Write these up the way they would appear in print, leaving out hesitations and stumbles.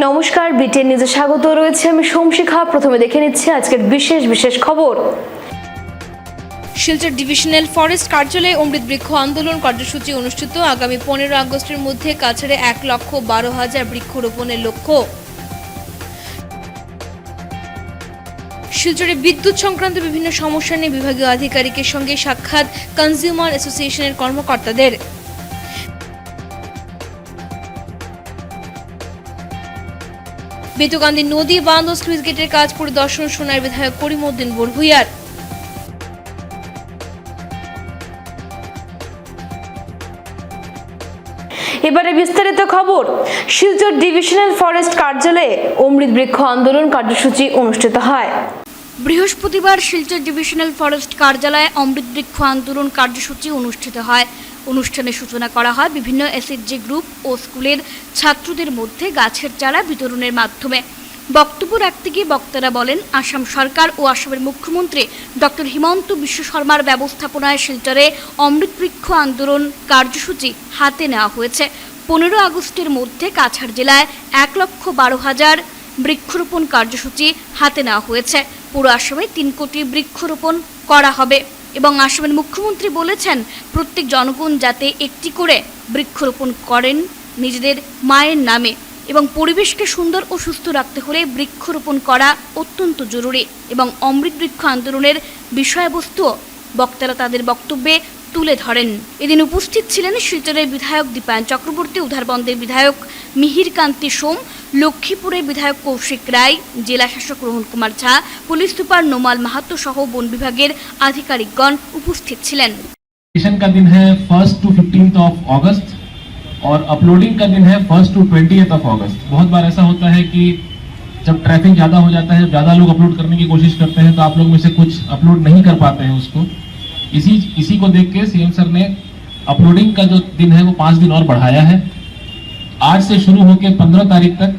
নমস্কার, বিটিএন নিউজে স্বাগত রয়েছে। আমি সোমশিখা। প্রথমে দেখে নিচ্ছি আজকের বিশেষ খবর। শিলচর ডিভিশনাল ফরেস্ট কার্যালয়ে অমৃত বৃক্ষ আন্দোলন কার্যসূচি অনুষ্ঠিত। আগামী 15 আগস্টের মধ্যে কাছাড়ে 1,12,000 বৃক্ষরোপণের লক্ষ্য। শিলচরে বিদ্যুৎ সংক্রান্ত বিভিন্ন সমস্যা নিয়ে বিভাগীয় আধিকারিকের সঙ্গে সাক্ষাৎ কনজিউমার অ্যাসোসিয়েশনের কর্মকর্তাদের। বেতুকান্দি নদী বাঁধ ও স্লুইস গেটের কাজ পরিদর্শন সোনার বিধায়ক করিমউদ্দিন বড়ভূইয়ার। এবারে বিস্তারিত খবর। শিলচর ডিভিশনাল ফরেস্ট কার্যালয়ে অমৃত বৃক্ষ আন্দোলন কার্যসূচি অনুষ্ঠিত হয়। বৃহস্পতিবার শিলচর ডিভিশনাল ফরেস্ট কার্যালয়ে অমৃত বৃক্ষ আন্দোলন কার্যসূচি অনুষ্ঠিত হয়। অনুষ্ঠানে সূচনা করা হয় বিভিন্ন এসএইচজি গ্রুপ ও স্কুলের ছাত্রদের মধ্যে গাছের চারা বিতরণের মাধ্যমে। বক্তব্য রাখতে গিয়ে বক্তারা বলেন, আসাম সরকার ও আসামের মুখ্যমন্ত্রী ডক্টর হিমন্ত বিশ্ব শর্মার ব্যবস্থাপনায় শিলচরে অমৃত বৃক্ষ আন্দোলন কার্যসূচি হাতে নেওয়া হয়েছে। 15 আগস্টের মধ্যে কাছাড় জেলায় 1,12,000 বৃক্ষরোপণ কার্যসূচি হাতে নেওয়া হয়েছে। পুরো আসামে 3 কোটি বৃক্ষরোপণ করা হবে এবং আসামের মুখ্যমন্ত্রী বলেছেন প্রত্যেক জনগণ যাতে একটি করে বৃক্ষরোপণ করেন নিজেদের মায়ের নামে এবং পরিবেশকে সুন্দর ও সুস্থ রাখতে হলে বৃক্ষরোপণ করা অত্যন্ত জরুরি এবং অমৃত বৃক্ষ আন্দোলনের বিষয়বস্তু বক্তারা তাদের বক্তব্যে তুলে ধরেন। এদিন উপস্থিত ছিলেন শিলচরের বিধায়ক দীপায়ন চক্রবর্তী, উধারবন্দের বিধায়ক মিহির কান্তি সোম, লক্ষ্মীপুরের বিধায়ক কৌশিক রায়, জেলা শাসক রোহন কুমার ঝা, পুলিশ সুপার নোমাল মাহাতো সহ বন বিভাগের আধিকারিকগণ উপস্থিত ছিলেন। का दिन है 1 to 15 अगस्त और अपलोडिंग का दिन है 1 to 20 अगस्त। बहुत बार ऐसा होता है कि जब ट्रैफिक ज़्यादा हो जाता है, ज़्यादा लोग अपलोड करने की कोशिश करते हैं, तो आप लोग में से कुछ अपलोड नहीं कर पाते हैं उसको। इसी को देख के सीएम सर ने अपलोडिंग का जो दिन है वो 5 दिन और बढ़ाया है। आज से शुरू होकर 15 तारीख तक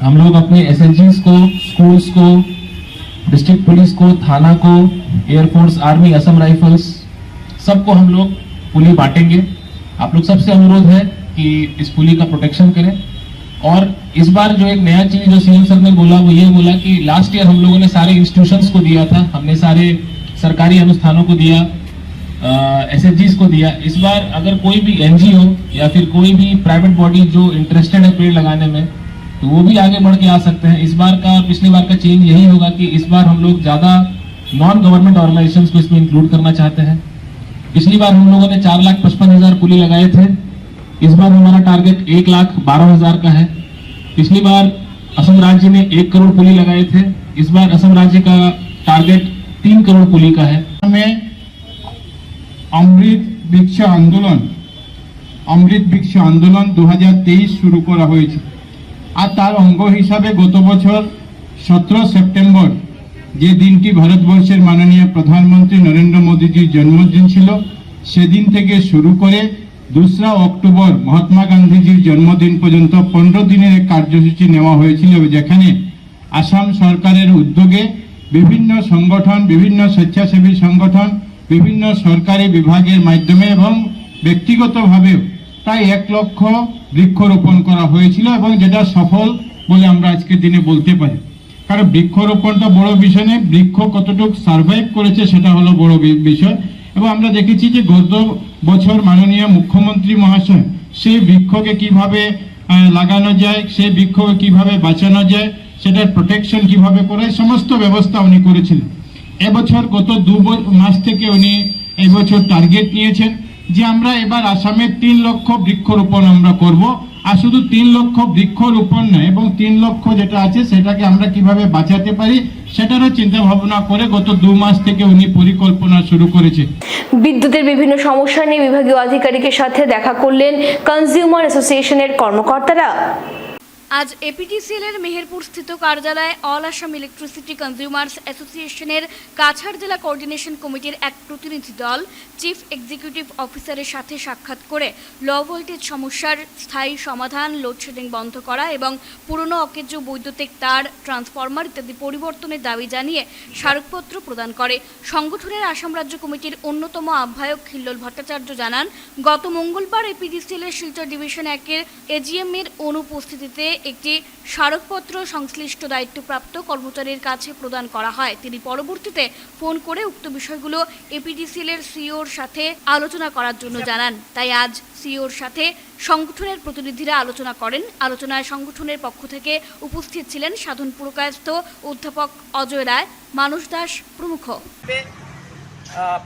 हम लोग अपने एसएलजीज को, स्कूल्स को, डिस्ट्रिक्ट पुलिस को, थाना को, एयरफोर्स, आर्मी, असम राइफल्स, सबको हम लोग पुली बांटेंगे। आप लोग सबसे अनुरोध है कि इस पुली का प्रोटेक्शन करें। और इस बार जो एक नया चीज जो सीएम सर ने बोला वो ये बोला कि लास्ट ईयर हम लोगों ने सारे इंस्टीट्यूशंस को दिया था, हमने सारे सरकारी अनुष्ठानों को दिया, एसएचजीज को दिया। इस बार अगर कोई भी एनजीओ या फिर कोई भी प्राइवेट बॉडी जो इंटरेस्टेड है पेड़ लगाने में, तो वो भी आगे बढ़ के आ सकते हैं। इस बार का और पिछली बार का चेंज यही होगा कि इस बार हम लोग ज्यादा नॉन गवर्नमेंट ऑर्गेनाइजेशंस को इसमें इंक्लूड करना चाहते हैं। पिछली बार हम लोगों ने 4,55,000 पुली लगाए थे, इस बार हमारा टारगेट 1,12,000 का है। पिछली बार असम राज्य ने 1 करोड़ पुली लगाए थे, इस बार असम राज्य का टारगेट 3 करोड़ पुली का है। हमें অমৃত বৃক্ষ আন্দোলন 2023 শুরু করা হয়েছে আর তার অঙ্গ হিসাবে গত বছর 17 সেপ্টেম্বর যে দিনটি ভারতবর্ষের মাননীয় প্রধানমন্ত্রী নরেন্দ্র মোদীজির জন্মদিন ছিল, সেদিন থেকে শুরু করে 2 অক্টোবর মহাত্মা গান্ধীজির জন্মদিন পর্যন্ত 15 দিনের কার্যসূচি নেওয়া হয়েছিল, যেখানে আসাম সরকারের উদ্যোগে বিভিন্ন সংগঠন, বিভিন্ন স্বেচ্ছাসেবী সংগঠন, বিভিন্ন সরকারি বিভাগের মাধ্যমে এবং ব্যক্তিগতভাবেও প্রায় 1 লক্ষ বৃক্ষরোপণ করা হয়েছিল এবং যেটা সফল বলে আমরা আজকের দিনে বলতে পারি। কারণ বৃক্ষরোপণটা বড় বিষয় নেই, বৃক্ষ কতটুকু সার্ভাইভ করেছে সেটা হলো বড় বিষয়। এবং আমরা দেখেছি যে গত বছর মাননীয় মুখ্যমন্ত্রী মহাশয় সেই বৃক্ষকে কিভাবে লাগানো যায়, সেই বৃক্ষকে কিভাবে বাঁচানো যায়, সেটার প্রোটেকশন কিভাবে করে, সমস্ত ব্যবস্থা উনি করেছিলেন। এবছর গত 2 মাস থেকে উনি এবছর টার্গেট নিয়েছেন যে আমরা এবার আসামে 3 লক্ষ বৃক্ষরোপণ আমরা করব। আর শুধু 3 লক্ষ বৃক্ষরোপণ নয়, এবং 3 লক্ষ যেটা আছে সেটাকে আমরা কিভাবে বাঁচাতে পারি সেটারও চিন্তা ভাবনা করে গত 2 মাস থেকে উনি পরিকল্পনা শুরু করেছে। বিদ্যুতের বিভিন্ন সমস্যা নিয়ে বিভাগীয় আধিকারিকের সাথে দেখা করলেন কনজিউমার অ্যাসোসিয়েশনের কর্মকর্তারা। আজ এপিডিসিএল এর মেহেরপুর স্থিত কার্যালয়ে অল আসাম ইলেকট্রিসিটি কনজিউমার্স অ্যাসোসিয়েশনের কাছাড় জেলা কোঅর্ডিনেশন কমিটির এক প্রতিনিধি দল চিফ এক্সিকিউটিভ অফিসারের সাথে সাক্ষাৎ করে লো ভোল্টেজ সমস্যার স্থায়ী সমাধান, লোডশেডিং বন্ধ করা এবং পুরনো অকেজো বৈদ্যুতিক তার, ট্রান্সফরমার ইত্যাদি পরিবর্তনের দাবি জানিয়ে স্মারকপত্র প্রদান করে। সংগঠনের আসাম রাজ্য কমিটির অন্যতম আহ্বায়ক খিল্লোল ভট্টাচার্য জানান, গত মঙ্গলবার এপিডিসিএল এর শিলচর ডিভিশন 1 এর এজিএম এর অনুপস্থিতিতে একটি স্মারকপত্র সংশ্লিষ্ট দায়িত্বপ্রাপ্ত কর্মচারীর কাছে প্রদান করা হয়। তিনি পরবর্তীতে ফোন করে উক্ত বিষয়গুলো এপিডিসিএল এর সিইওর সাথে আলোচনা করার জন্য জানান। তাই আজ সিইওর সাথে সংগঠনের প্রতিনিধিরা আলোচনা করেন। আলোচনায় সংগঠনের পক্ষ থেকে উপস্থিত ছিলেন সাধন পুরকায়স্থ অধ্যাপক অজয় রায়, মানস দাস প্রমুখ।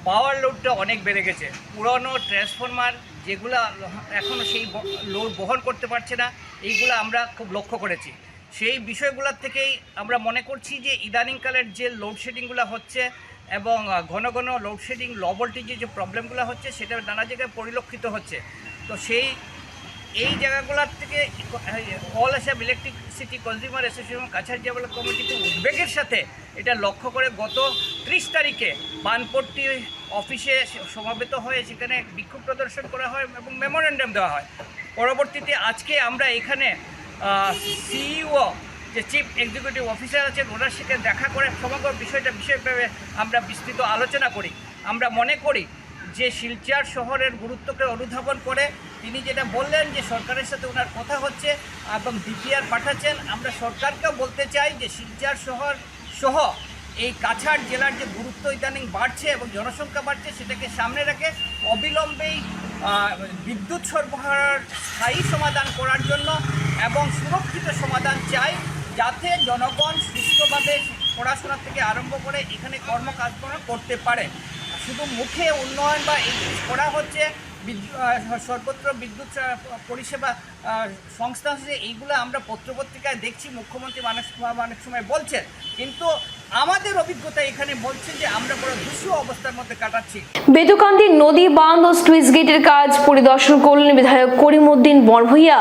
পাওয়ার লোডটা অনেক বেড়ে গেছে। পুরনো ট্রান্সফরমার যেগুলো এখনও সেই লোড বহন করতে পারছে না, এইগুলো আমরা খুব লক্ষ্য করেছি। সেই বিষয়গুলোর থেকেই আমরা মনে করছি যে ইদানিংকালের যে লোডশেডিংগুলো হচ্ছে এবং ঘন ঘন লোডশেডিং লো ভোল্টেজে যে প্রবলেমগুলো হচ্ছে সেটা নানা জায়গায় পরিলক্ষিত হচ্ছে। তো এই জায়গাগুলোর থেকে all Assam electricity consumer association Cachar জেলা কমিটিতে উদ্বেগের সাথে এটা লক্ষ্য করে গত 30 তারিখে বানপট্টি অফিসে সমাবেত হয়ে সেখানে বিক্ষোভ প্রদর্শন করা হয় এবং মেমোরেন্ডাম দেওয়া হয়। পরবর্তীতে আজকে আমরা এখানে সিইও যে চিফ এক্সিকিউটিভ অফিসার আছেন ওনার সাথে দেখা করে সমগ্র বিষয়ভাবে আমরা বিস্তৃত আলোচনা করি। আমরা মনে করি যে শিলচর শহরের গুরুত্বকে অনুধাবন করে তিনি যেটা বললেন যে সরকারের সাথে ওনার কথা হচ্ছে এবং ডিপিআর পাঠাচ্ছেন। আমরা সরকারকেও বলতে চাই যে শিলচর শহর সহ এই কাছাড় জেলার যে গুরুত্ব ইদানিং বাড়ছে এবং জনসংখ্যা বাড়ছে সেটাকে সামনে রেখে অবিলম্বেই বিদ্যুৎ সরবরাহের স্থায়ী সমাধান করার জন্য এবং সুরক্ষিত সমাধান চাই, যাতে জনগণ সুস্থভাবে পড়াশোনা থেকে আরম্ভ করে এখানে কর্মকাজকর্ম করতে পারে। শুধু মুখে উন্নয়ন বা এই করা হচ্ছে, সর্বত্র বিদ্যুৎ পরিষেবা সংস্থা আছে, এইগুলো আমরা পত্রপত্রিকায় দেখছি, মুখ্যমন্ত্রী অনেক সময় বলছেন, কিন্তু আমাদের অভিজ্ঞতা এখানে বলছে যে আমরা বড় দুঃসহ অবস্থার মধ্যে কাটাচ্ছি। বেতুকান্দি নদী বাঁধ ও স্লুইস গেটের কাজ পরিদর্শন করলেন বিধায়ক করিমউদ্দিন বরভূইয়া।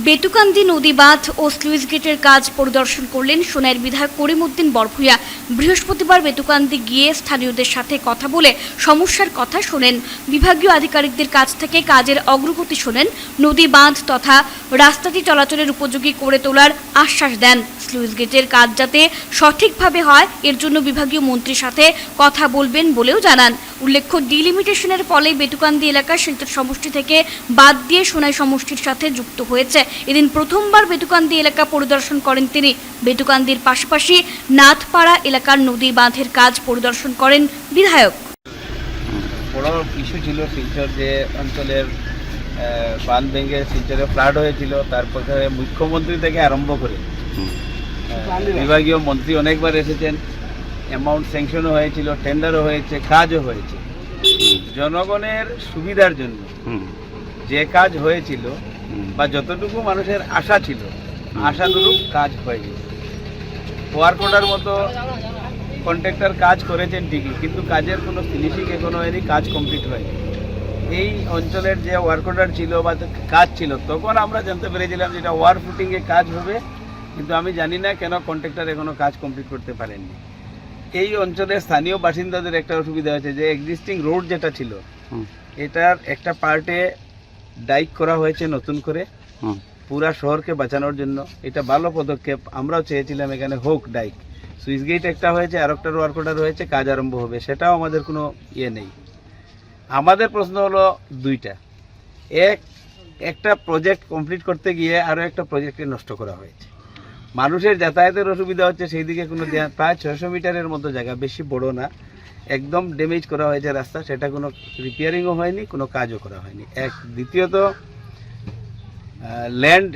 বেতুকান্দি নদী বাঁধ ও স্লুইস গেটের কাজ পরিদর্শন করলেন সোনাইয়ের বিধায়ক করিমউদ্দিন বরভূইয়া। বৃহস্পতিবার বেতুকান্দি গিয়ে স্থানীয়দের সাথে কথা বলে সমস্যার কথা শোনেন। বিভাগীয় আধিকারিকদের কাছ থেকে কাজের অগ্রগতি শোনেন। নদী বাঁধ তথা রাস্তাটি চলাচলের উপযোগী করে তোলার আশ্বাস দেন। স্লুইস গেটের কাজ যাতে সঠিকভাবে হয় এর জন্য বিভাগীয় মন্ত্রীর সাথে কথা বলবেন বলেও জানান। উল্লেখ্য, ডিলিমিটেশনের ফলে বেতুকান্দি এলাকা শিলচর সমষ্টি থেকে বাদ দিয়ে সোনাই সমষ্টির সাথে যুক্ত হয়েছে। এদিন প্রথমবার বেতুকান্দি এলাকা পরিদর্শন করেন তিনি। বেতুকান্দির পাশাপাশি নাথপাড়া এলাকার নদী বাঁধের কাজ পরিদর্শন করেন বিধায়ক। বড় ইস্যু ছিল শিলচর যে অঞ্চলের বাঁধ ভেঙে শিলচরে ফ্লাড হয়েছিল, তারপরে মুখ্যমন্ত্রী থেকে আরম্ভ করে বিভাগীয় মন্ত্রী অনেকবার এসেছেন, অ্যামাউন্ট স্যাংশনও হয়েছিল, টেন্ডারও হয়েছে, কাজও হয়েছে। জনগণের সুবিধার জন্য যে কাজ হয়েছিল বা যতটুকু মানুষের আশা ছিল আশানুরূপ কাজ হয়ে গেছে। ওয়ার্ক অর্ডার মতো কন্ট্রাক্টর কাজ করেছেন ঠিকই, কিন্তু কাজের কোনো ফিনিশিং এখনো হয়নি, কাজ কমপ্লিট হয়নি। এই অঞ্চলের যে ওয়ার্ক অর্ডার ছিল বা কাজ ছিল তখন আমরা জানতে পেরেছিলাম যেটা ওয়ার ফুটিংয়ে কাজ হবে, কিন্তু আমি জানি না কেন কন্ট্রাক্টর এখনো কাজ কমপ্লিট করতে পারেননি। এই অঞ্চলের স্থানীয় বাসিন্দাদের একটা অসুবিধা হয়েছে যে এক্সিস্টিং রোড যেটা ছিল এটার একটা পার্টে ডাইক করা হয়েছে নতুন করে পুরা শহরকে বাঁচানোর জন্য। এটা ভালো পদক্ষেপ, আমরাও চেয়েছিলাম এখানে হোক ডাইক। সুইচ গেট একটা হয়েছে, আর একটা ওয়ার্ক অর্ডার হয়েছে, কাজ আরম্ভ হবে, সেটাও আমাদের কোনো ইয়ে নেই। আমাদের প্রশ্ন হলো দুইটা। একটা প্রজেক্ট কমপ্লিট করতে গিয়ে আরও একটা প্রজেক্টকে নষ্ট করা হয়েছে। মানুষের যাতায়াতের অসুবিধা হচ্ছে, সেই দিকে কোনো প্রায় 600 মিটারের মতো জায়গা, বেশি বড় না, একদম ড্যামেজ করা হয়েছে রাস্তা, সেটা কোনো রিপেয়ারিংও হয়নি, কোনো কাজও করা হয়নি। দ্বিতীয়ত ল্যান্ড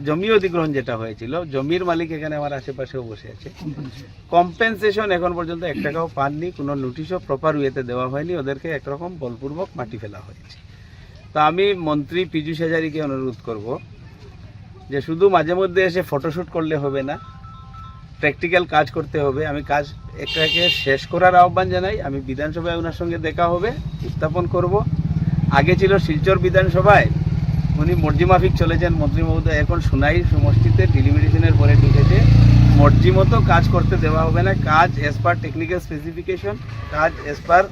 জমি অধিগ্রহণ যেটা হয়েছিল, জমির মালিক এখানে আমার আশেপাশেও বসে আছে, কম্পেনসেশন এখন পর্যন্ত 1 টাকাও পাননি, কোনো নোটিশও প্রপার ওয়েতে দেওয়া হয়নি, ওদেরকে একরকম বলপূর্বক মাটি ফেলা হয়েছে। তো আমি মন্ত্রী পীযূষ হাজারিকে অনুরোধ করব যে শুধু মাঝে মধ্যে এসে ফটোশ্যুট করলে হবে না, প্র্যাকটিক্যাল কাজ করতে হবে। আমি কাজ একটাকে শেষ করার আহ্বান জানাই। আমি বিধানসভায় ওনার সঙ্গে দেখা হবে, উত্থাপন করব। আগে ছিল শিলচর বিধানসভায়, উনি মর্জি মাফিক চলেছেন মন্ত্রী মহোদয়, এখন সোনাই সমষ্টিতে ডিলিমিটেশনের পরে ঢুকেছে। মর্জি মতো কাজ করতে দেওয়া হবে না, কাজ অ্যাজ পার টেকনিক্যাল স্পেসিফিকেশন, কাজ as per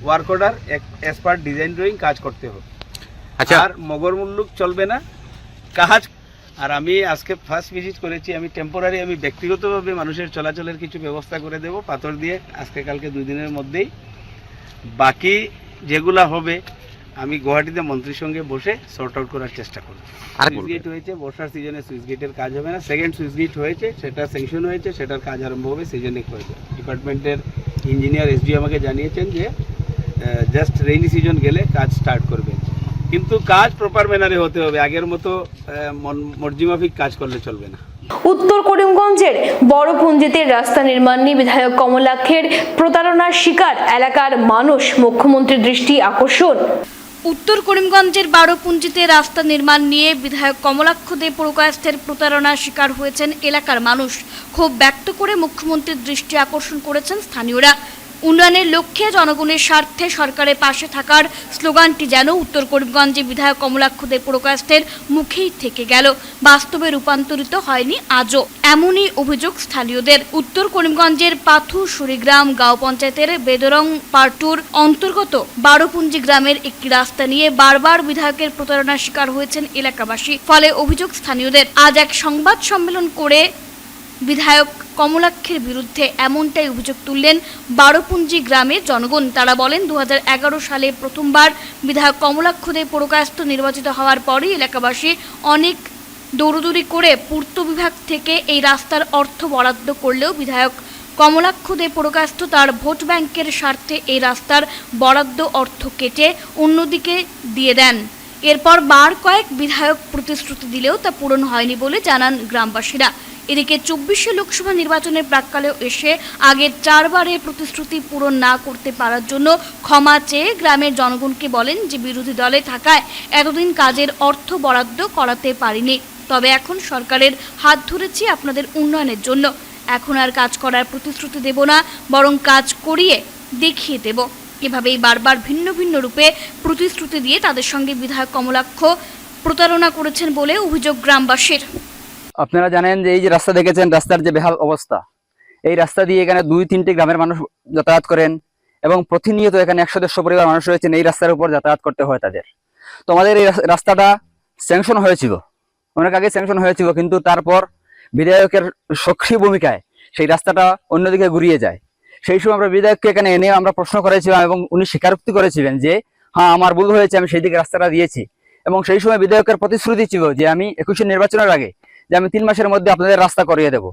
work order, as per design drawing কাজ করতে হবে। আচ্ছা, আর মগর মুল্লুক চলবে না কাজ। আর আমি আজকে ফার্স্ট ভিজিট করেছি, আমি টেম্পোরারি আমি ব্যক্তিগতভাবে মানুষের চলাচলের কিছু ব্যবস্থা করে দেব পাথর দিয়ে, আজকে কালকে 2 দিনের মধ্যেই। বাকি যেগুলা হবে আমি গুয়াহাটিতে মন্ত্রীর সঙ্গে বসে সর্ট আউট করার চেষ্টা করব। আর সুইচ গেট হয়েছে, বর্ষার সিজনে সুইচ গেটের কাজ হবে না। সেকেন্ড সুইচ গেট হয়েছে, সেটা স্যাংশন হয়েছে, সেটার কাজ আরম্ভ হবে সেই জন্য হয়েছে। ডিপার্টমেন্টের ইঞ্জিনিয়ার এসডি আমাকে জানিয়েছেন যে জাস্ট রেইনি সিজন গেলে কাজ স্টার্ট করবে, কিন্তু কাজ প্রপার ম্যানারে হতে হবে। আগের মতো মর্জিমাফিক কাজ করলে চলবে না। উত্তর করিমগঞ্জের বড়পুঞ্জিতে রাস্তা নির্মাণ নিয়ে বিধায়ক কমলাক্ষের প্রতারণার শিকার এলাকার মানুষ, মুখ্যমন্ত্রীর দৃষ্টি আকর্ষণ। উত্তর করিমগঞ্জের বারোপুঞ্জিতে রাস্তা নির্মাণ নিয়ে বিধায়ক কমলাক্ষ দে পুরকায়স্থের প্রতারণার শিকার হয়েছেন এলাকার মানুষ। ক্ষোভ ব্যক্ত করে মুখ্যমন্ত্রীর দৃষ্টি আকর্ষণ করেছেন স্থানীয়রা। উন্নয়নের লক্ষ্যে জনগণের স্বার্থে সরকারের পাশে থাকার স্লোগানটি যেন উত্তর করিমগঞ্জে বিধায়ক কমলাক্ষ দে পুরকায়স্থের মুখেই থেকে গেল, বাস্তবে রূপান্তরিত হয়নি আজও। এমনই অভিযোগ স্থানীয়দের। উত্তর করিমগঞ্জের পাথু সুরিগ্রাম গাঁও পঞ্চায়েতের বেদরং পার্টুর অন্তর্গত বারোপুঞ্জি গ্রামের একটি রাস্তা নিয়ে বারবার বিধায়কের প্রতারণার শিকার হয়েছেন এলাকাবাসী। ফলে অভিযোগ স্থানীয়দের। আজ এক সংবাদ সম্মেলন করে বিধায়ক কমলাক্ষের বিরুদ্ধে এমনটাই অভিযোগ তুললেন বারোপুঞ্জি গ্রামের জনগণ। তারা বলেন 2011 সালে প্রথমবার বিধায়ক কমলাক্ষ দে পুরকায়স্থ নির্বাচিত হওয়ার পরই এলাকাবাসী অনেক দৌড়দৌড়ি করে পূর্ত বিভাগ থেকে এই রাস্তার অর্থ বরাদ্দ করলেও বিধায়ক কমলাক্ষ দে পুরকায়স্থ তার ভোট ব্যাংকের স্বার্থে এই রাস্তার বরাদ্দ অর্থ কেটে অন্যদিকে দিয়ে দেন। এরপর বার কয়েক বিধায়ক প্রতিশ্রুতি দিলেও তা পূরণ হয়নি বলে জানান গ্রামবাসীরা। এদিকে 24 লোকসভা নির্বাচনের প্রাক্কালেও এসে আগের 4 বারের প্রতিশ্রুতি পূরণ না করতে পারার জন্য ক্ষমা চেয়ে গ্রামের জনগণকে বলেন যে বিরোধী দলে থাকায় এতদিন কাজের অর্থ বরাদ্দ করাতে পারিনি, তবে এখন সরকারের হাত ধরেছি আপনাদের উন্নয়নের জন্য। এখন আর কাজ করার প্রতিশ্রুতি দেব না, বরং কাজ করিয়ে দেখিয়ে দেব। এভাবেই বারবার ভিন্ন ভিন্ন রূপে প্রতিশ্রুতি দিয়ে তাদের সঙ্গে বিধায়ক কমলাক্ষ প্রতারণা করেছেন বলে অভিযোগ গ্রামবাসীর। আপনারা জানেন যে এই যে রাস্তা দেখেছেন, রাস্তার যে বেহাল অবস্থা, এই রাস্তা দিয়ে এখানে 2-3টি গ্রামের মানুষ যাতায়াত করেন এবং প্রতিনিয়ত এখানে 100-150 পরিবার মানুষ রয়েছেন। এই রাস্তার উপর যাতায়াত করতে হয় তাদের। তো আমাদের এই রাস্তাটা স্যাংশন হয়েছিল, অনেক আগে স্যাংশন হয়েছিল, কিন্তু তারপর বিধায়কের সক্রিয় ভূমিকায় সেই রাস্তাটা অন্যদিকে ঘুরিয়ে যায়। সেই সময় আমরা বিধায়ককে এখানে এনে আমরা প্রশ্ন করেছিলাম এবং উনি স্বীকারোক্তি করেছিলেন যে হ্যাঁ আমার ভুল হয়েছে, আমি সেই দিকে রাস্তাটা দিয়েছি। এবং সেই সময় বিধায়কের প্রতিশ্রুতি ছিল যে আমি 21 নির্বাচনের আগে যে আমি 3 মাসের মধ্যে আপনাদের রাস্তা করিয়ে দেব।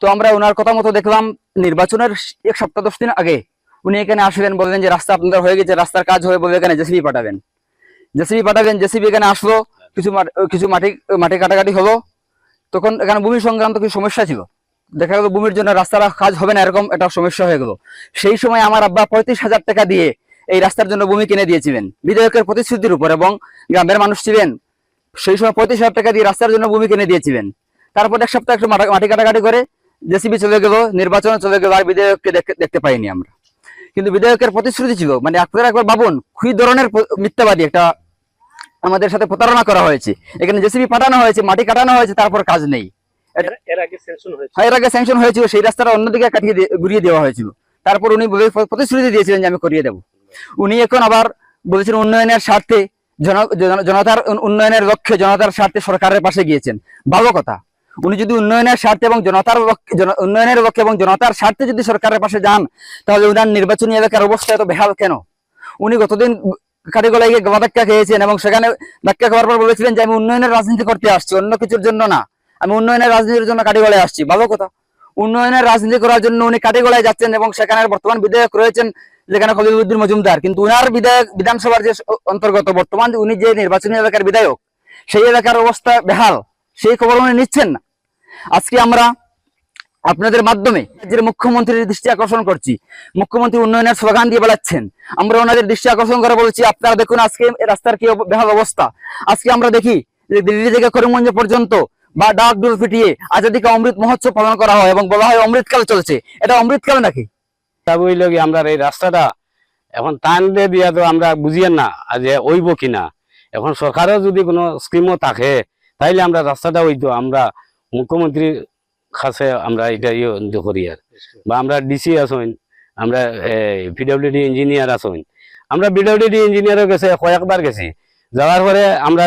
তো আমরা ওনার কথা মতো দেখলাম নির্বাচনের 1 সপ্তাহ 10 দিন আগে উনি এখানে আসলেন, বললেন যে রাস্তা আপনাদের হয়ে গেছে, রাস্তার কাজ হয়ে বলে এখানে জেসিবি পাঠাবেন। জেসিবি এখানে আসলো, কিছু মাটি কাটাকাটি হলো। তখন এখানে ভূমি সংক্রান্ত কিছু সমস্যা ছিল, দেখা গেল ভূমির জন্য রাস্তার কাজ হবে না, এরকম একটা সমস্যা হয়ে গেল। সেই সময় আমার আব্বা 35,000 টাকা দিয়ে এই রাস্তার জন্য ভূমি কিনে দিয়েছিলেন বিধায়কের প্রতিশ্রুতির উপর, এবং গ্রামের মানুষ ছিলেন সেই সময় 35,000 টাকা দিয়ে রাস্তার জন্য ভূমি কিনে দিয়েছিলেন। তারপর 1 সপ্তাহ একটু মাটি কাটাকাটি করে জেসিবি চলে গেল, নির্বাচন চলে গেল, আর বিধায়ককে দেখতে পাইনি আমরা। কিন্তু বিধায়কের প্রতিশ্রুতি ছিল, মানে আপনারা একবার ভাবুন কি ধরনের মিথ্যাবাদী একটা আমাদের সাথে প্রতারণা করা হয়েছে। এখানে জেসিবি পাঠানো হয়েছে, মাটি কাটানো হয়েছে, তারপর কাজ নেই। এর আগে স্যাংশন হয়েছিল, সেই রাস্তাটা অন্যদিকে কাটিয়ে ঘুরিয়ে দেওয়া হয়েছিল। তারপর উনি প্রতিশ্রুতি দিয়েছিলেন যে আমি করিয়ে দেব। উনি এখন আবার বলেছেন উন্নয়নের স্বার্থে, জনতার উন্নয়নের লক্ষ্যে, জনতার স্বার্থে সরকারের পাশে গিয়েছেন। ভালো কথা, উনি যদি উন্নয়নের স্বার্থে এবং উন্নয়নের লক্ষ্যে এবং জনতার স্বার্থে যদি সরকারের পাশে যান, তাহলে উনার নির্বাচনী এলাকার অবস্থা এত বেহাল কেন? উনি গতদিন কাটিগলায় গিয়ে ধাক্কা খেয়েছেন এবং সেখানে ধাক্কা খাওয়ার পর বলেছিলেন যে আমি উন্নয়নের রাজনীতি করতে আসছি, অন্য কিছুর জন্য না, আমি উন্নয়নের রাজনীতির জন্য কাটিগলায় আসছি। ভালো কথা, উন্নয়নের রাজনীতি করার জন্য উনি কাটিগলায় যাচ্ছেন এবং সেখানে বর্তমান বিধায়ক রয়েছেন যেখানে খলিলুদ্দিন মজুমদার, কিন্তু উনার বিধানসভার যে অন্তর্গত বর্তমান উনি যে নির্বাচনী এলাকার বিধায়ক, সেই এলাকার অবস্থা বেহাল, সেই খবর উনি নিচ্ছেন না। আজকে আমরা আপনাদের মাধ্যমে যে মুখ্যমন্ত্রীর দৃষ্টি আকর্ষণ করছি, মুখ্যমন্ত্রী উন্নয়নের স্লোগান দিয়ে বেড়াচ্ছেন, আমরা ওনাদের দৃষ্টি আকর্ষণ করে বলছি আপনারা দেখুন আজকে রাস্তার কি বেহাল অবস্থা। আজকে আমরা দেখি যে দিল্লি থেকে করিমগঞ্জ পর্যন্ত বা ডাক ডোল পিটিয়ে আজাদী কা অমৃত মহোৎসব পালন করা হয় এবং বলা হয় অমৃতকাল চলছে। এটা অমৃতকাল নাকি? আমরা এই রাস্তাটা এখন টান দিয়া তো আমরা বুঝিয়েন না যে ওইব কিনা। এখন সরকারের যদি কোনো স্কিমও থাকে তাইলে আমরা রাস্তাটা হইতো আমরা মুখ্যমন্ত্রীর কাছে আমরা এটা করি আর, বা আমরা ডিসি আসইন, আমরা পিডব্লিউডি ইঞ্জিনিয়ার আসইন, আমরা পিডব্লিউডি ইঞ্জিনিয়ারও গেছে, কয়েকবার গেছি, যাওয়ার পরে আমরা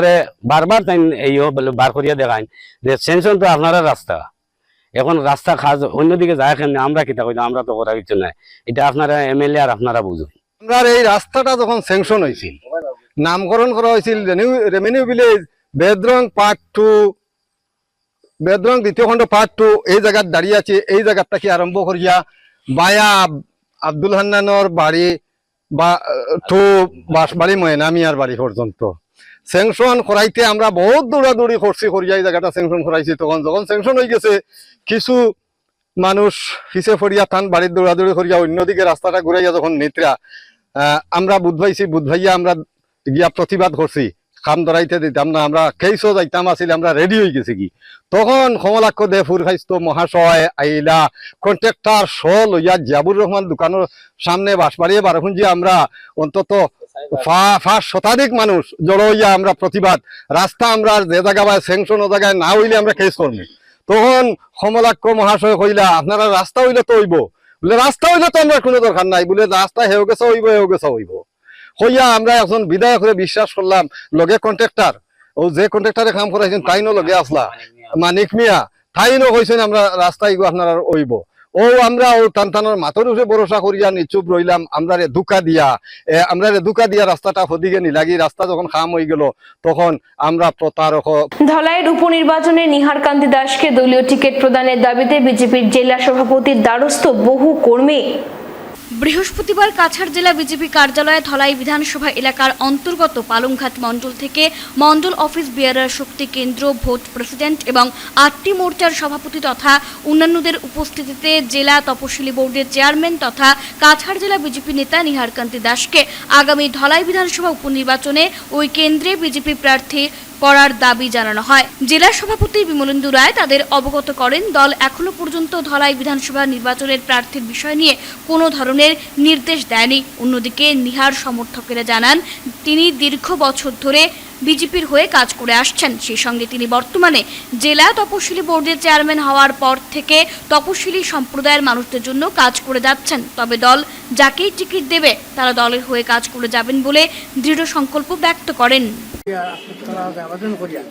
বারবার তাই এই বার করিয়া দেখাইন যে সেনশন তো আপনারা রাস্তা, এখন রাস্তা কাজ অন্যদিকে যায় কেন, আমরা কিতা কইতাম, আমরা তো করার কিছু নাই, এটা আপনারা এমএলএ আর আপনারা বুঝুন। আমরা এই রাস্তাটা যখন স্যাংশন হয়েছিল নামকরণ করা হয়েছিল রেভিনিউ ভিলেজ বেদরং পার্ট 2, বেদরং দ্বিতীয় খণ্ড পার্ট 2 এই জায়গায় দাঁড়িয়ে আছে। এই জায়গাটা থেকে আরম্ভ করিয়া বায়া আব্দুল হান্নানর বাড়ি বা টু বাঁশবাড়ি ময়নামিয়ার বাড়ি পর্যন্ত স্যাংশন করাইতে আমরা বহুত দৌড়াদৌড়ি করছি, করিয়া এই জায়গাটা স্যাংশন করাইছি। তখন যখন স্যাংশন হয়ে গেছে কিছু মানুষ হিসে ফরিয়া থান বাড়ির দৌড়াদৌড়ি করিয়া অন্যদিকে রাস্তাটা ঘুরাইয়া যখন নেত্রা আমরা বুধভাইয়া আমরা গিয়া প্রতিবাদ করছি, খাম ধরাইতে দিতাম না, আমরা কেইসও যাইতাম আসলে আমরা রেডি হয়ে গেছি কি। তখন কমলাক্ষ দে ফুরখাইস্ত মহাশয় আইলা কন্ট্রাক্টর লইয়া জিয়াবুর রহমান দোকানের সামনে বাঁশবাড়িয়ে বারোখুঞ্জি আমরা অন্তত 5 শতাধিক মানুষ জড়ো হইয়া আমরা প্রতিবাদ রাস্তা আমরা যে জায়গায় স্যাংশন ও জায়গায় না হইলে আমরা কেস করবো। তখন কমলাক্ষ মহাশয় কইলা আপনারা রাস্তা হইলে তো হইব, বলে রাস্তা হইলে তো আমরা কোনো দরকার নাই, বলে রাস্তা হেউ গেছে হইব হইয়া আমরা এখন বিদায় করে বিশ্বাস করলাম। লগে কন্ট্রাক্টর ও যে কন্ট্রাক্টরে কাম করাইছেন তাইনও লগে আসলা মানিক মিয়া, তাইনও কইছেন আমরা রাস্তা ইগো আপনারা হইব। ও আমরা ও টানটানোর মাথার উপরে ভরসা করিয়া নিচুপ রইলাম। আমরা রে দুকা দিয়া রাস্তাটা হদিকে নিলাগি। রাস্তা যখন খাম হয়ে গেল তখন আমরা প্রতারক। ধলাইয়ের উপনির্বাচনে নিহারকান্তি দাসকে দলীয় টিকিট প্রদানের দাবিতে বিজেপির জেলা সভাপতির দ্বারস্থ বহু কর্মী। বৃহস্পতিবার কাছাড় জেলা বিজেপি কার্যালয়ে ধলাই বিধানসভা এলাকার অন্তর্গত পালংঘাট মণ্ডল থেকে মণ্ডল অফিস বিয়ারার শক্তি কেন্দ্র ভোট প্রেসিডেন্ট এবং 8টি মোর্চার সভাপতি তথা অন্যান্যদের উপস্থিতিতে জেলা তপশিলি বোর্ডের চেয়ারম্যান তথা কাছাড় জেলা বিজেপি নেতা নিহারকান্তি দাসকে আগামী ধলাই বিধানসভা উপনির্বাচনে ওই কেন্দ্রে বিজেপি প্রার্থী করার দাবি জানানো হয়। জেলা সভাপতি বিমলেন্দু রায় তাদের অবগত করেন, দল এখনো পর্যন্ত ধলাই বিধানসভা নির্বাচনের প্রার্থীর বিষয় নিয়ে কোনো ধরনের নির্দেশ দেয়নি। অন্যদিকে নিহার সমর্থকেরা জানান তিনি দীর্ঘ বছর ধরে বিজেপির হয়ে কাজ করে আসছেন। সেই সঙ্গে তিনি বর্তমানে জেলা তপশিলি বোর্ডের চেয়ারম্যান হওয়ার পর থেকে তপশিলি সম্প্রদায়ের মানুষদের জন্য কাজ করে যাচ্ছেন। তবে দল যাকেই টিকিট দেবে তারা দলের হয়ে কাজ করে যাবেন বলে দৃঢ় সংকল্প ব্যক্ত করেন। আবেদন করিয়া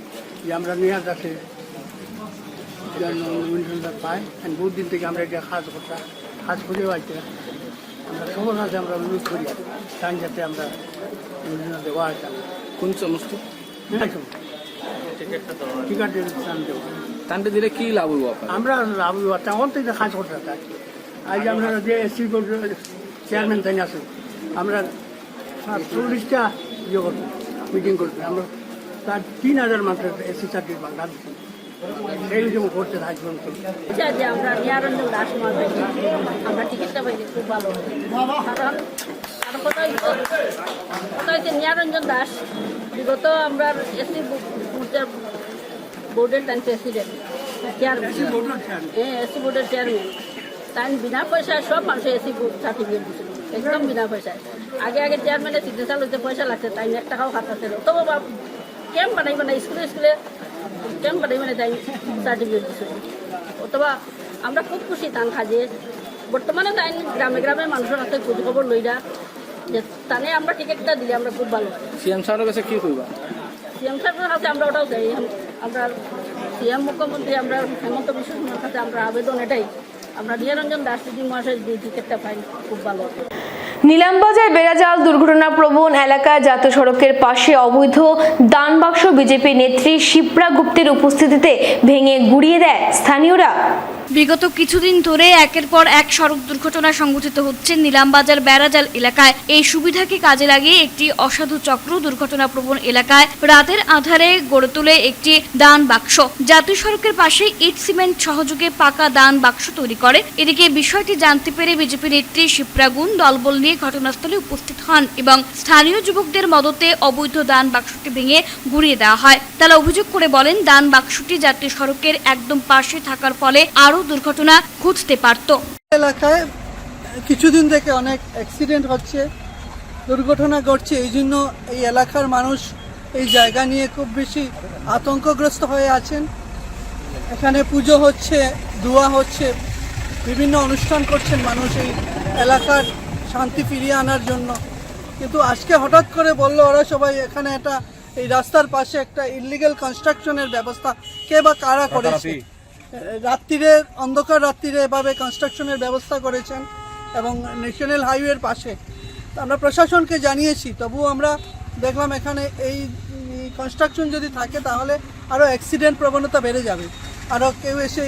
যে আমরা নিয়ে যাচ্ছি পাই বহুত দিন থেকে আমরা এটা কাজ করেও আছে। আমরা সবার কাছে আমরা অনুরোধ করি তাই যাতে আমরা দেওয়া আছে। কোন সমস্ত টিকিটের স্থান দেবো তান্ডে দিলে কি লাভ হইব? আমরা লাভ তেমন থেকে কাজ করতে চাই। আজ আমরা যে এসসি বোর্ডের চেয়ারম্যান তাই আসুন, আমরা 40টা ইয়ে করবো মিটিং করবে। আমরা তার 3000 মানুষের এসসি সার্টিফিকেট বাংলা সেই জন্য করতে থাকবো। যে আমরা নিয়ারঞ্জন দাস আমরা টিকিটটা পাইলে খুব ভালো হয়। কারণ কথা হচ্ছে নিয়ারঞ্জন দাস বিগত আমরা এসসি বোর্ডের টাইম প্রেসিডেন্ট চেয়ারম্যান, এসসি বোর্ডের চেয়ারম্যান। তাই বিনা পয়সায় সব মানুষের এসসি সার্টিফিকেট দিচ্ছিল, একদম বিনা পয়সায়। আগে চেয়ারম্যানের সিগনেচার হইতে পয়সা লাগছে, তাই 1 টাকাও খাতাছিল। তবু ক্যাম্প বানাই স্কুলে ক্যাম্প বানাই তাই সার্টিফিকেট দিচ্ছিল। অথবা আমরা খুব খুশি তান খাজে। বর্তমানে তাই গ্রামে মানুষের কাছে খোঁজ খবর লইরা যে তানে আমরা টিকিটটা দিলে আমরা খুব ভালো হয়। সিএম সাহেবের কাছে কি করবা? সিএম সাহেবের কাছে আমরা ওটাও চাই। আমরা সিএম মুখ্যমন্ত্রী আমরা হেমন্ত বিশ্ব শর্মার কাছে আমরা আবেদন এটাই, আমরা নিরঞ্জন দাস দিদি মহাশয় যে টিকিটটা পাই খুব ভালো হবে। নিলামবাজার বেড়াজাল দুর্ঘটনা প্রবণ এলাকায় জাতীয় সড়কের পাশে অবৈধ দান বাক্স বিজেপি নেত্রী শিপ্রা গুপ্তের উপস্থিতিতে ভেঙে গুড়িয়ে দেয় স্থানীয়রা। বিগত কিছুদিন ধরে একের পর এক সড়ক দুর্ঘটনা সংঘটিত হচ্ছে নিলামবাজার বেড়াজাল এলাকায়। এই সুবিধাকে কাজে লাগিয়ে একটি অসাধু চক্র দুর্ঘটনা প্রবণ এলাকায় রাতের আধারে গড়ে তোলে একটি দান বাক্স। জাতীয় সড়কের পাশে ইট সিমেন্ট সহযোগে পাকা দান বাক্স তৈরি করে। এদিকে বিষয়টি জানতে পেরে বিজেপি নেত্রী শিপ্রা গুন দলবল নিয়ে ঘটনাস্থলে উপস্থিত হন এবং স্থানীয় যুবকদের মদতে অবৈধ দান বাক্সটি ভেঙে গুড়িয়ে দেওয়া হয়। তারা অভিযোগ করে বলেন, দান বাক্সটি জাতীয় সড়কের একদম পাশে থাকার ফলে আরো দুর্ঘটনা ঘটতে পারত। এলাকায় কিছুদিন থেকে অনেক অ্যাক্সিডেন্ট হচ্ছে, দুর্ঘটনা ঘটছে। এই জন্য এই এলাকার মানুষ এই জায়গা নিয়ে খুব বেশি আতঙ্কগ্রস্ত হয়ে আছেন। এখানে পুজো হচ্ছে, দোয়া হচ্ছে, বিভিন্ন অনুষ্ঠান করছেন মানুষ এই এলাকার শান্তি ফিরিয়ে আনার জন্য। কিন্তু আজকে হঠাৎ করে বললো ওরা সবাই এখানে একটা এই রাস্তার পাশে একটা ইললিগাল কনস্ট্রাকশনের ব্যবস্থা কে বা কারা করেছে। রাত্রিরে অন্ধকার রাত্রিরে এভাবে কনস্ট্রাকশনের ব্যবস্থা করেছেন এবং ন্যাশনাল হাইওয়ের পাশে। আমরা প্রশাসনকে জানিয়েছি, তবুও আমরা দেখলাম এখানে এই কনস্ট্রাকশন যদি থাকে তাহলে আরও অ্যাক্সিডেন্ট প্রবণতা বেড়ে যাবে, আরও কেউ এসে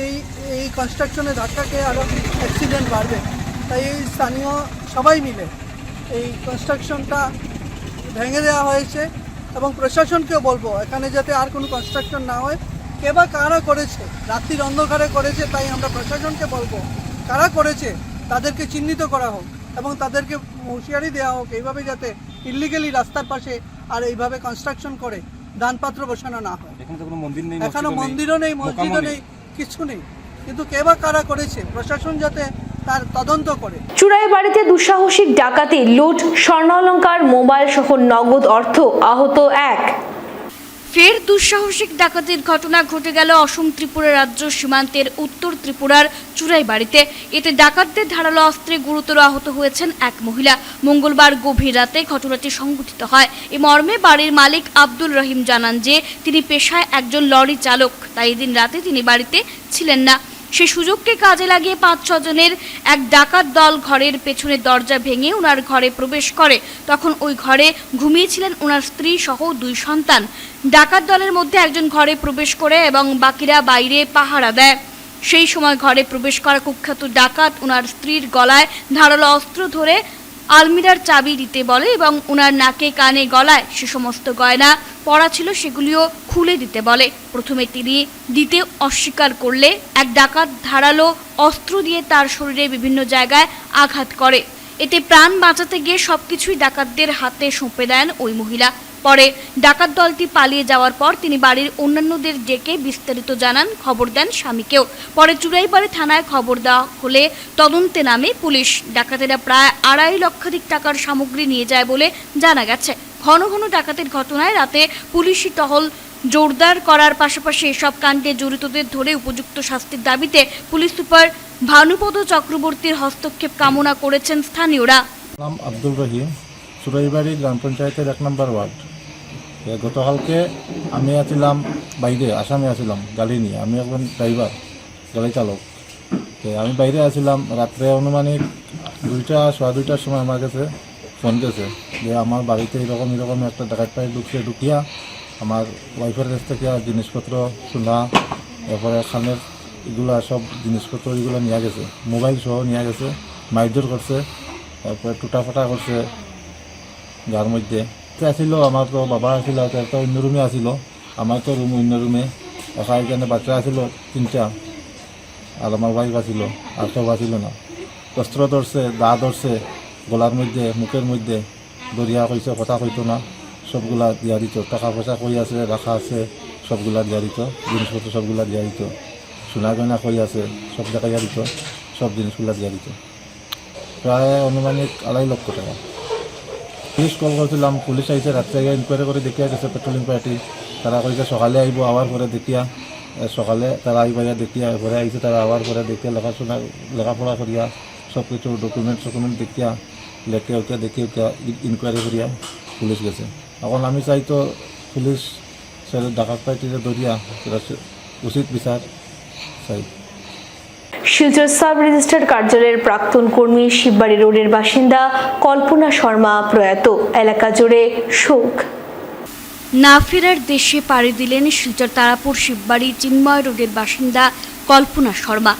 এই কনস্ট্রাকশনে ধাক্কা খেয়ে আরও অ্যাক্সিডেন্ট বাড়বে। তাই এই স্থানীয় সবাই মিলে এই কনস্ট্রাকশনটা ভেঙে দেওয়া হয়েছে এবং প্রশাসনকেও বলবো এখানে যাতে আর কোনো কনস্ট্রাকশন না হয়। কে বা কারা করেছে, রাত্রির অন্ধকারে করেছে, তাই আমরা প্রশাসনকে বলবো কারা করেছে তাদেরকে চিহ্নিত করা হোক এবং তাদেরকে হুঁশিয়ারি দেওয়া হোক এইভাবে যাতে ইল্লিগালি রাস্তার পাশে আর এইভাবে কনস্ট্রাকশন করে দানপাত্র বসানো না হয়। এখনো মন্দিরও নেই, মসজিদও নেই, কিছু নেই, কিন্তু কে বা কারা করেছে প্রশাসন যাতে তার তদন্ত করে। চুরাইবাড়িতে দুঃসাহসিক ডাকাতি, লুট, স্বর্ণালংকার, মোবাইল সহ নগদ অর্থ, আহত 1। ফের দুঃসাহসিক ডাকাতির ঘটনা ঘটে গেল অসম ত্রিপুরা রাজ্য সীমান্তের উত্তর ত্রিপুরার চুরাইবাড়িতে। এতে ডাকাতদের ধারালো অস্ত্রে গুরুতর আহত হয়েছেন এক মহিলা। মঙ্গলবার গভীর রাতে ঘটনাটি সংঘটিত হয়। এ মর্মে বাড়ির মালিক আব্দুল রহিম জানান যে তিনি পেশায় একজন লরি চালক, তাই এদিন রাতে তিনি বাড়িতে ছিলেন না। সে সুযোগকে কাজে লাগিয়ে 5-6 জনের এক ডাকাত দল ঘরের পেছনের দরজা ভেঙে ওনার ঘরে প্রবেশ করে। তখন ওই ঘরে ঘুমিয়েছিলেন ওনার স্ত্রী সহ 2 সন্তান। ডাকাত দলের মধ্যে একজন ঘরে প্রবেশ করে এবং বাকিরা বাইরে পাহারা দেয়। সেই সময় ঘরে প্রবেশ করা কুখ্যাত ডাকাত ওনার স্ত্রীর গলায় ধারালো অস্ত্র ধরে আলমিরার চাবি দিতে বলে এবং ওনার নাকে, কানে, গলায় সে সমস্ত গয়না পরা ছিল সেগুলিও খুলে দিতে বলে। প্রথমে তিনি দিতে অস্বীকার করলে এক ডাকাত ধারালো অস্ত্র দিয়ে তার শরীরে বিভিন্ন জায়গায় আঘাত করে। এতে প্রাণ বাঁচাতে গিয়ে সবকিছুই ডাকাতদের হাতে সঁপে দেন ওই মহিলা। পরে ডাকাত দলটি পালিয়ে যাওয়ার পর তিনি বাড়ির অন্যান্যদের ডেকে বিস্তারিত জানান, খবর দেন স্বামীকেও। পরে চুরাইবাড়ি থানায় খবর দেওয়া হলে তদন্তে নামে পুলিশ। ডাকাতেরা প্রায় 2.5 লক্ষাধিক টাকার সামগ্রী নিয়ে যায় বলে জানা গেছে। ঘন ঘন ডাকাতের ঘটনায় রাতে পুলিশি টহল জোরদার করার পাশাপাশি এসব কাণ্ডে জড়িতদের ধরে উপযুক্ত শাস্তির দাবিতে পুলিশ সুপার ভানুপদ চক্রবর্তীর হস্তক্ষেপ কামনা করেছেন স্থানীয়রা। নাম আব্দুল রহিম, চুরাইবাড়ি গ্রাম পঞ্চায়েতের 1 নম্বর ওয়ার্ড। গতকালকে আমি আছিলাম বাইরে, আসামে আছিলাম গাড়ি নিয়ে। আমি একজন ড্রাইভার, গাড়ি চালক। আমি বাইরে আছিলাম, রাত্রে অনুমানিক 2:15 সময় আমার কাছে ফোন গেছে যে আমার বাড়িতে এরকম একটা ডাকাত পায়ে ঢুকিয়া আমার ওয়াইফের কাছ থেকে জিনিসপত্র, সোনা, এরপরে খানের এগুলা সব জিনিসপত্র এগুলো নিয়ে গেছে, মোবাইল সহ নিয়ে গেছে, মারধর করছে, তারপরে টুটাফাটা করছে গার মধ্যে। আসিল আমার তো বাবা আসিল, একটা অন্য রুমে আসিল, আমার তো রুম অন্য রুমে। এখানে বাচ্চা আসিল 3টা, আর আমার ওয়াইফ আসিল, আর সব আসিল না। অস্ত্র ধরছে, দা ধরছে গলার মধ্যে, মুখের মধ্যে দরিয়া কইছে, কথা কইতো না, সবগুলা দিয়া দিত। টাকা পয়সা কই আছে, রাখা আছে, সবগুলা দিয়া দিত। জিনিসপত্র সবগুলা দিয়া দিত, সোনা গয়না কই আছে সব দেখাইয়া দিত, সব জিনিসগুলা দিয়া দিত। প্রায় অনুমানিক 2.5 লক্ষ টাকা। পুলিশ কল করছিলাম, পুলিশ আইসে, রাত্রে ইনকোয়ারি করে দেখিয়া গেছে পেট্রোলিং পার্টি। তারা কইছে সকালে আইব, আওয়ার পরে দেখিয়া, সকালে তারা আইবাইয়া দেখিয়া, এরপরে আইসে তারা আওয়ার পরে দেখিয়া লেখাপড়া করিয়া সব কিছু ডকুমেন্ট দেখিয়া লেখে উঠিয়া দেখি উঠিয়া ইনকোয়ারি করিয়া পুলিশ গেছে। এখন আমি চাই তো পুলিশ ডাকাত পার্টিতে ধরিয়া উচিত বিচার চাই। শিলচর সাব রেজিস্ট্রার কার্যালয়ের প্রাক্তন কর্মী, শিববাড়ি রোডের বাসিন্দা কল্পনা শর্মা প্রয়াত, এলাকা জুড়ে শোক। না ফেরার দেশে পাড়ি দিলেন শিলচর তারাপুর শিববাড়ি চিন্ময় রোডের বাসিন্দা কল্পনা শর্মা।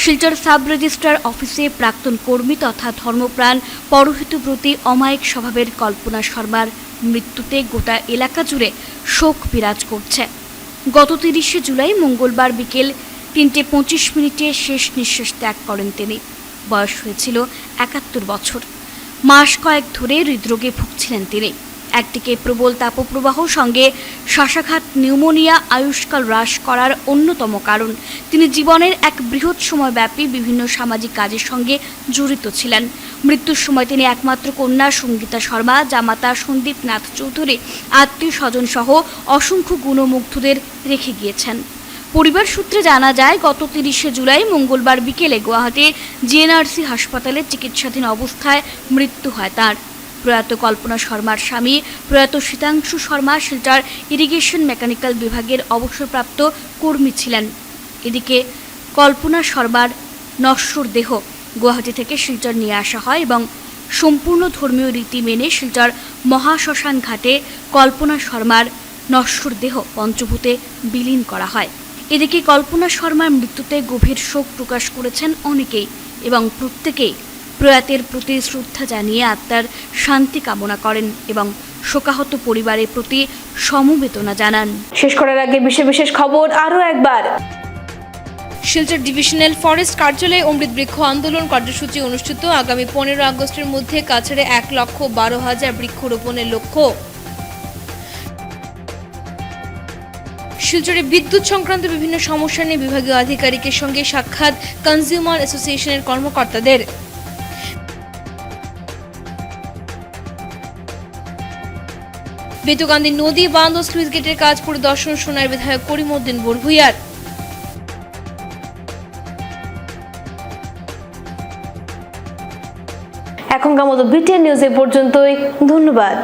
শিলচর সাব রেজিস্ট্রার অফিসে প্রাক্তন কর্মী তথা ধর্মপ্রাণ পরহিতব্রতী অমায়িক স্বভাবের কল্পনা শর্মার মৃত্যুতে গোটা এলাকা জুড়ে শোক বিরাজ করছে। গত 30শে জুলাই মঙ্গলবার বিকেল 3:25 শেষ নিঃশ্বাস ত্যাগ করেন তিনি। বয়স হয়েছিল 71 বছর। মাস কয়েক ধরে হৃদরোগে ভুগছিলেন তিনি। একদিকে প্রবল তাপপ্রবাহ সঙ্গে শ্বাসাঘাত, নিউমোনিয়া আয়ুষ্কাল হ্রাস করার অন্যতম কারণ। তিনি জীবনের এক বৃহৎ সময়ব্যাপী বিভিন্ন সামাজিক কাজের সঙ্গে জড়িত ছিলেন। মৃত্যুর সময় তিনি একমাত্র কন্যা সঙ্গীতা শর্মা, জামাতা সন্দীপ নাথ চৌধুরী, আত্মীয় স্বজন সহ অসংখ্য গুণমুগ্ধদের রেখে গিয়েছেন। পরিবার সূত্রে জানা যায়, গত 30শে জুলাই মঙ্গলবার বিকেলে গুয়াহাটির জিএনআরসি হাসপাতালে চিকিৎসাধীন অবস্থায় মৃত্যু হয় তার। প্রয়াত কল্পনা শর্মার স্বামী প্রয়াত শীতাংশু শর্মা শিলচর ইরিগেশন মেকানিক্যাল বিভাগের অবসরপ্রাপ্ত কর্মী ছিলেন। এদিকে কল্পনা শর্মার নশ্বর দেহ গুয়াহাটি থেকে শিলচর নিয়ে আসা হয় এবং সম্পূর্ণ ধর্মীয় রীতি মেনে শিলচর মহাশ্মশান ঘাটে কল্পনা শর্মার নশ্বর দেহ পঞ্চভূতে বিলীন করা হয়। এদিকে কল্পনা শর্মার মৃত্যুতে গভীর শোক প্রকাশ করেছেন অনেকেই এবং প্রত্যেকেই প্রয়াতের প্রতি শ্রদ্ধা জানিয়ে আত্মার শান্তি কামনা করেন এবং শোকাহত পরিবারের প্রতি সমবেদনা জানান। শেষ করার আগে বিশেষ খবর আরও একবার। শিলচর ডিভিশনাল ফরেস্ট কার্যালয়ে অমৃত বৃক্ষ আন্দোলন কার্যসূচি অনুষ্ঠিত। আগামী 15 আগস্টের মধ্যে কাছাড়ে 1,12,000 বৃক্ষরোপণের লক্ষ্য। শিলচরে বিদ্যুৎ সংক্রান্ত বিভিন্ন সমস্যা নিয়ে বিভাগীয় আধিকারিকের সঙ্গে সাক্ষাৎ কনজিউমার অ্যাসোসিয়েশনের কর্মকর্তাদের। বেতুকান্দি নদী বাঁধ ও স্লুইস গেটের কাজ পরিদর্শন সোনার বিধায়ক করিমউদ্দিন বড়ভূইয়ার। এখনকার মতো বিটিএন নিউজ এ পর্যন্তই। ধন্যবাদ।